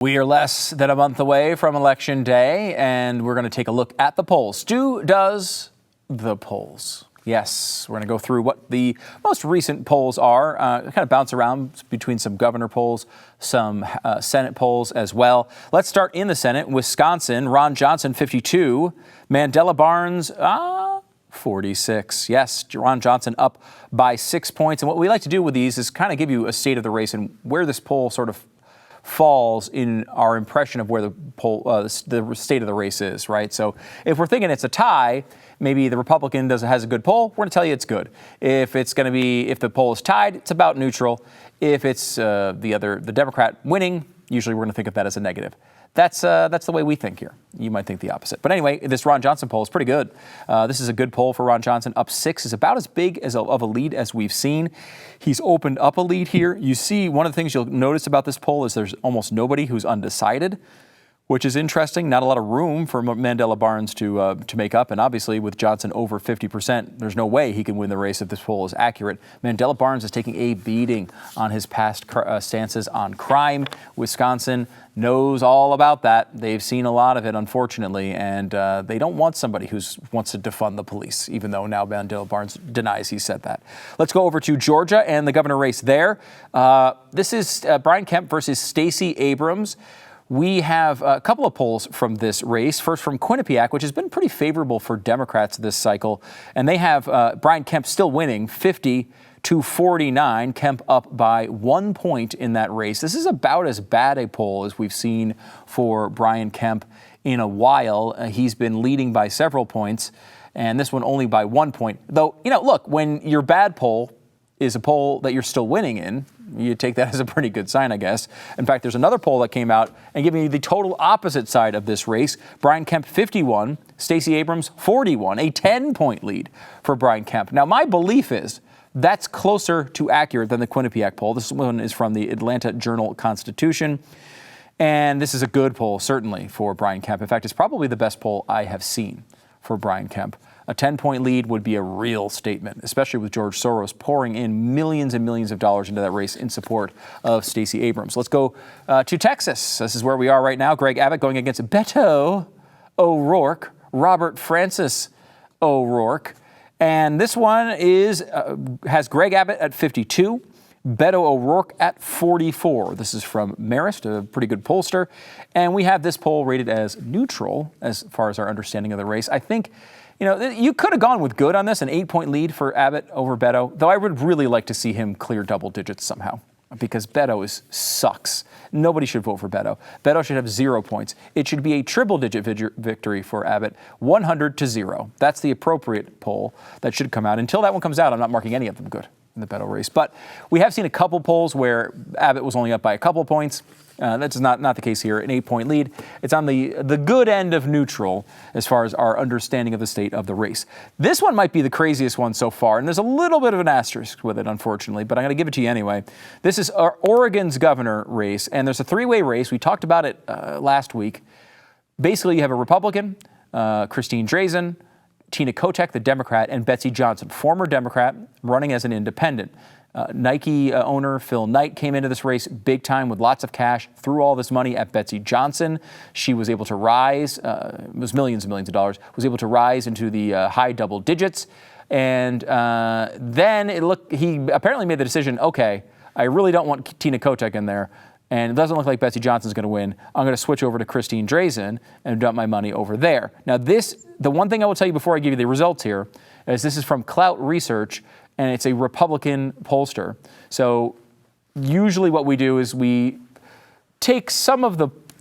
We are less than a month away from Election Day, and we're going to take a look at the polls. Stu does the polls. Yes, we're going to go through what the most recent polls are, kind of bounce around between some governor polls, some Senate polls as well. Let's start in the Senate. Wisconsin, Ron Johnson, 52. Mandela Barnes, 46. Yes, Ron Johnson up by 6 points. And what we like to do with these is kind of give you a state of the race and where this poll sort of falls in our impression of where the state of the race is, right? So if we're thinking it's a tie, maybe the Republican has a good poll, we're going to tell you it's good. If the poll is tied, it's about neutral. If it's the Democrat winning, usually we're going to think of that as a negative. That's the way we think here. You might think the opposite. But anyway, this Ron Johnson poll is pretty good. This is a good poll for Ron Johnson. Up 6 is about as big of a lead as we've seen. He's opened up a lead here. You see, one of the things you'll notice about this poll is there's almost nobody who's undecided, which is interesting. Not a lot of room for Mandela Barnes to make up. And obviously, with Johnson over 50%, there's no way he can win the race if this poll is accurate. Mandela Barnes is taking a beating on his past stances on crime. Wisconsin knows all about that. They've seen a lot of it, unfortunately, and they don't want somebody who wants to defund the police, even though now Mandela Barnes denies he said that. Let's go over to Georgia and the governor race there. This is Brian Kemp versus Stacey Abrams. We have a couple of polls from this race. First from Quinnipiac, which has been pretty favorable for Democrats this cycle. And they have Brian Kemp still winning 50-49. Kemp up by 1 point in that race. This is about as bad a poll as we've seen for Brian Kemp in a while. He's been leading by several points, and this one only by 1 point. Though, look, when your bad poll is a poll that you're still winning in, you take that as a pretty good sign, I guess. In fact, there's another poll that came out and giving you the total opposite side of this race. Brian Kemp, 51. Stacey Abrams, 41. A 10-point lead for Brian Kemp. Now, my belief is that's closer to accurate than the Quinnipiac poll. This one is from the Atlanta Journal-Constitution. And this is a good poll, certainly, for Brian Kemp. In fact, it's probably the best poll I have seen for Brian Kemp. A 10-point lead would be a real statement, especially with George Soros pouring in millions and millions of dollars into that race in support of Stacey Abrams. Let's go to Texas. This is where we are right now. Greg Abbott going against Beto O'Rourke, Robert Francis O'Rourke. And this one has Greg Abbott at 52, Beto O'Rourke at 44. This is from Marist, a pretty good pollster. And we have this poll rated as neutral as far as our understanding of the race. I think you could have gone with good on this, an 8-point lead for Abbott over Beto, though I would really like to see him clear double digits somehow, because Beto sucks. Nobody should vote for Beto. Beto should have 0 points. It should be a triple-digit victory for Abbott, 100-0. That's the appropriate poll that should come out. Until that one comes out, I'm not marking any of them good in the Beto race. But we have seen a couple polls where Abbott was only up by a couple points. That's not the case here. An 8-point lead. It's on the good end of neutral as far as our understanding of the state of the race. This one might be the craziest one so far, and there's a little bit of an asterisk with it, unfortunately, but I'm going to give it to you anyway. This is Oregon's governor race, and there's a three-way race. We talked about it last week. Basically, you have a Republican, Christine Drazan, Tina Kotek, the Democrat, and Betsy Johnson, former Democrat, running as an independent. Nike owner Phil Knight came into this race big time with lots of cash, threw all this money at Betsy Johnson. She was able to rise, it was millions and millions of dollars, was able to rise into the high double digits. And then he apparently made the decision, okay, I really don't want Tina Kotek in there, and it doesn't look like Betsy Johnson's going to win. I'm going to switch over to Christine Drazan and dump my money over there. Now the one thing I will tell you before I give you the results here is this is from Clout Research, and it's a Republican pollster. So usually what we do is we take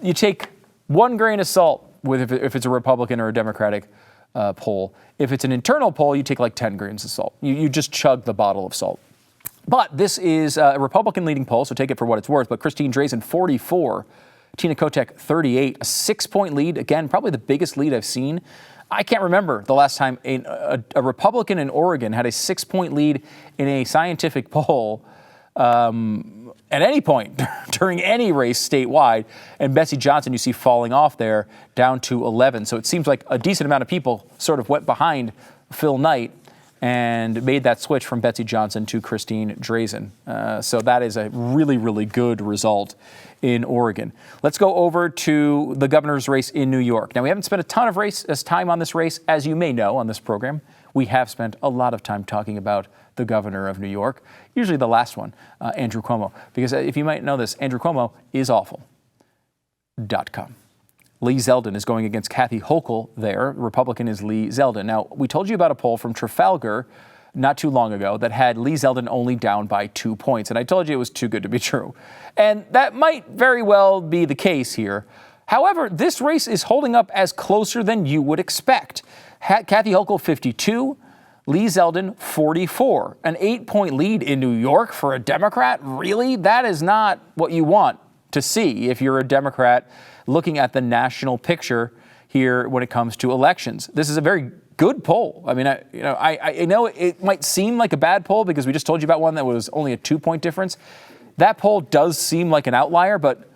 you take 1 grain of salt if it's a Republican or a Democratic poll. If it's an internal poll, you take like 10 grains of salt. You just chug the bottle of salt. But this is a Republican leading poll, so take it for what it's worth. But Christine Drazan, 44. Tina Kotek, 38. A 6-point lead. Again, probably the biggest lead I've seen. I can't remember the last time a Republican in Oregon had a 6-point lead in a scientific poll at any point during any race statewide. And Betsy Johnson, you see falling off there down to 11. So it seems like a decent amount of people sort of went behind Phil Knight and made that switch from Betsy Johnson to Christine Drazan. So that is a really, really good result in Oregon. Let's go over to the governor's race in New York. Now, we haven't spent a ton of time on this race, as you may know on this program. We have spent a lot of time talking about the governor of New York, usually the last one, Andrew Cuomo. Because if you might know this, Andrew Cuomo is awful. .com. Lee Zeldin is going against Kathy Hochul there. Republican is Lee Zeldin. Now, we told you about a poll from Trafalgar not too long ago that had Lee Zeldin only down by 2 points. And I told you it was too good to be true. And that might very well be the case here. However, this race is holding up as closer than you would expect. Kathy Hochul, 52. Lee Zeldin, 44. An 8-point lead in New York for a Democrat? Really? That is not what you want to see if you're a Democrat looking at the national picture here when it comes to elections. This is a very good poll. I mean, I know it might seem like a bad poll because we just told you about one that was only a 2-point difference. That poll does seem like an outlier, but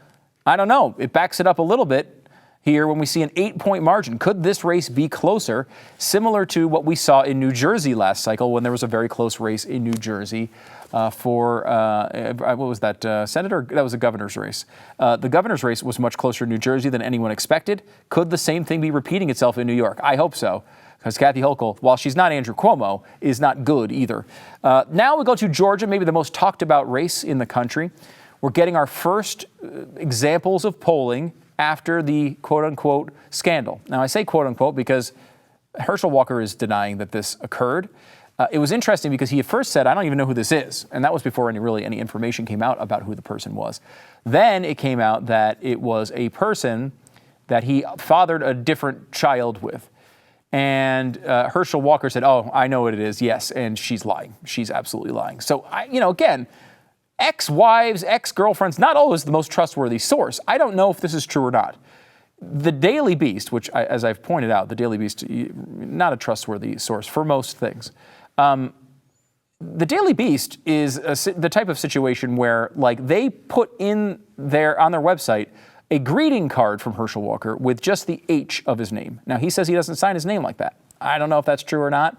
I don't know. It backs it up a little bit here when we see an 8-point margin. Could this race be closer, similar to what we saw in New Jersey last cycle when there was a very close race in New Jersey for, what was that, Senator? That was a governor's race. The governor's race was much closer in New Jersey than anyone expected. Could the same thing be repeating itself in New York? I hope so, because Kathy Hochul, while she's not Andrew Cuomo, is not good either. Now we go to Georgia, maybe the most talked about race in the country. We're getting our first examples of polling after the quote-unquote scandal. Now, I say quote-unquote because Herschel Walker is denying that this occurred. It was interesting because he at first said, I don't even know who this is. And that was before any information came out about who the person was. Then it came out that it was a person that he fathered a different child with. And Herschel Walker said, oh, I know what it is. Yes. And she's lying. She's absolutely lying. So, again, ex-wives, ex-girlfriends, not always the most trustworthy source. I don't know if this is true or not. The Daily Beast, which, as I've pointed out, the Daily Beast, not a trustworthy source for most things. The Daily Beast is the type of situation where, like, they put on their website a greeting card from Herschel Walker with just the H of his name. Now, he says he doesn't sign his name like that. I don't know if that's true or not.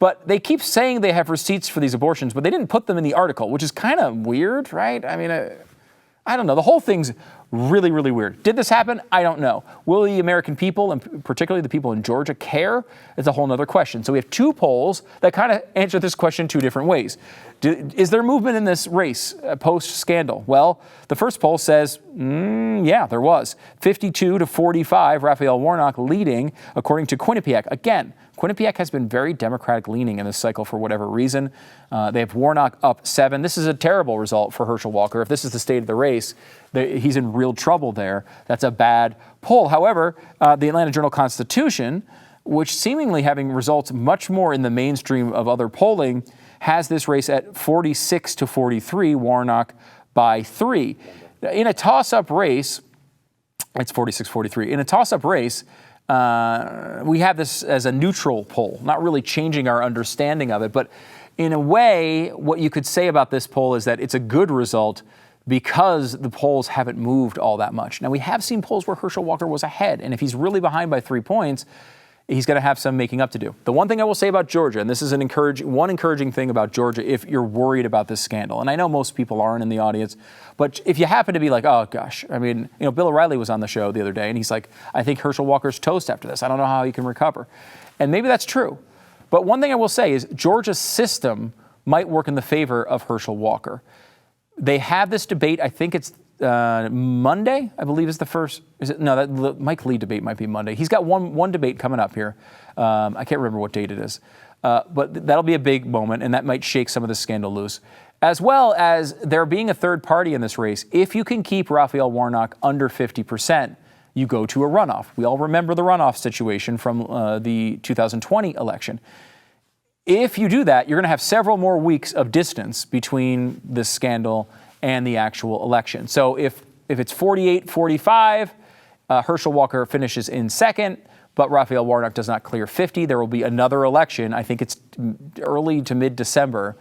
But they keep saying they have receipts for these abortions, but they didn't put them in the article, which is kind of weird, right? I mean, I don't know. The whole thing's really, really weird. Did this happen? I don't know. Will the American people, and particularly the people in Georgia, care? It's a whole other question. So we have 2 polls that kind of answer this question 2 different ways. Is there movement in this race post-scandal? Well, the first poll says, yeah, there was. 52 to 45, Raphael Warnock leading, according to Quinnipiac. Again, Quinnipiac has been very Democratic-leaning in this cycle for whatever reason. They have Warnock up 7. This is a terrible result for Herschel Walker. If this is the state of the race, he's in real trouble there. That's a bad poll. However, the Atlanta Journal-Constitution, which seemingly having results much more in the mainstream of other polling, has this race at 46 to 43, Warnock by 3. In a toss-up race, it's 46-43. In a toss-up race, we have this as a neutral poll, not really changing our understanding of it. But in a way, what you could say about this poll is that it's a good result because the polls haven't moved all that much. Now, we have seen polls where Herschel Walker was ahead, and if he's really behind by 3 points, he's going to have some making up to do. The one thing I will say about Georgia, and this is one encouraging thing about Georgia if you're worried about this scandal, and I know most people aren't in the audience, but if you happen to be like, oh gosh, I mean, Bill O'Reilly was on the show the other day, and he's like, I think Herschel Walker's toast after this. I don't know how he can recover. And maybe that's true. But one thing I will say is Georgia's system might work in the favor of Herschel Walker. They have this debate, I think it's Monday, I believe is the first. Is it? No, that Mike Lee debate might be Monday. He's got one debate coming up here. I can't remember what date it is. But that'll be a big moment, and that might shake some of the scandal loose. As well as there being a third party in this race, if you can keep Raphael Warnock under 50%, you go to a runoff. We all remember the runoff situation from the 2020 election. If you do that, you're going to have several more weeks of distance between this scandal and the actual election. So if it's 48-45, Herschel Walker finishes in second, but Raphael Warnock does not clear 50, there will be another election, I think it's early to mid-December,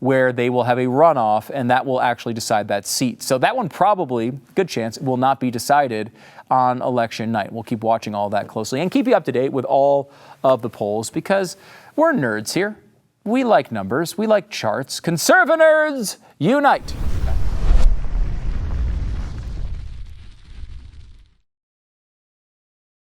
where they will have a runoff, and that will actually decide that seat. So that one probably, good chance, will not be decided on election night. We'll keep watching all that closely and keep you up to date with all of the polls because we're nerds here. We like numbers. We like charts. Conserva nerds, unite!